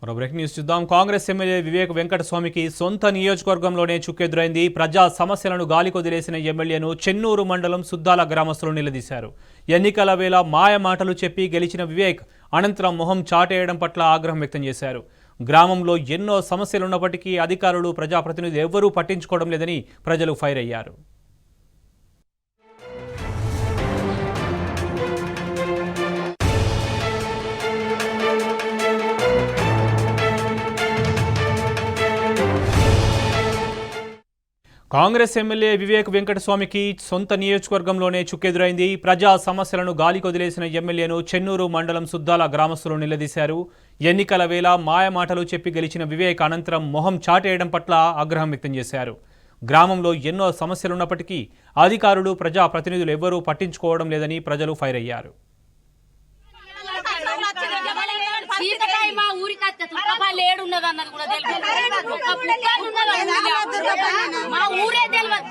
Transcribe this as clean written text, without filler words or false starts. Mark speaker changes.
Speaker 1: మరో breaking news చూద్దాం. Congress MLA Vivek వెంకటస్వామికి సొంత నియోజకవర్గంలోనే చుక్కెదురైంది. ప్రజా సమస్యలను గాలికొదిలేసిన ఎమ్మెల్యేను చెన్నూరు మండలం సుద్దాల గ్రామస్తులు నిలదీశారు. ఎన్నికల వేళ మాయ మాటలు చెప్పి గెలిచిన వివేక్ అనంతరం మొహం చాటేయడం పట్ల ఆగ్రహం వ్యక్తం చేశారు. గ్రామంలో ఎన్నో సమస్యలున్నప్పటికీ అధికారులు ప్రజాప్రతినిధులు ఎవ్వరూ పట్టించుకోవడం లేదని ప్రజలు ఫైర్ అయ్యారు. కాంగ్రెస్ ఎమ్మెల్యే వివేక్ వెంకటస్వామికి సొంత నియోజకవర్గంలోనే చుక్కెదురైంది. ప్రజా సమస్యలను గాలికొదిలేసిన ఎమ్మెల్యేను చెన్నూరు మండలం సుద్దాల గ్రామస్తులు నిలదీశారు. ఎన్నికల వేళ మాయ మాటలు చెప్పి గెలిచిన వివేక్ అనంతరం మొహం చాటేయడం పట్ల ఆగ్రహం వ్యక్తం చేశారు. గ్రామంలో ఎన్నో సమస్యలున్నప్పటికీ అధికారులు ప్రజాప్రతినిధులు ఎవ్వరూ పట్టించుకోవడం లేదని ప్రజలు ఫైర్ అయ్యారు.
Speaker 2: మా ఊరికి మా ఊరే తెలియదు.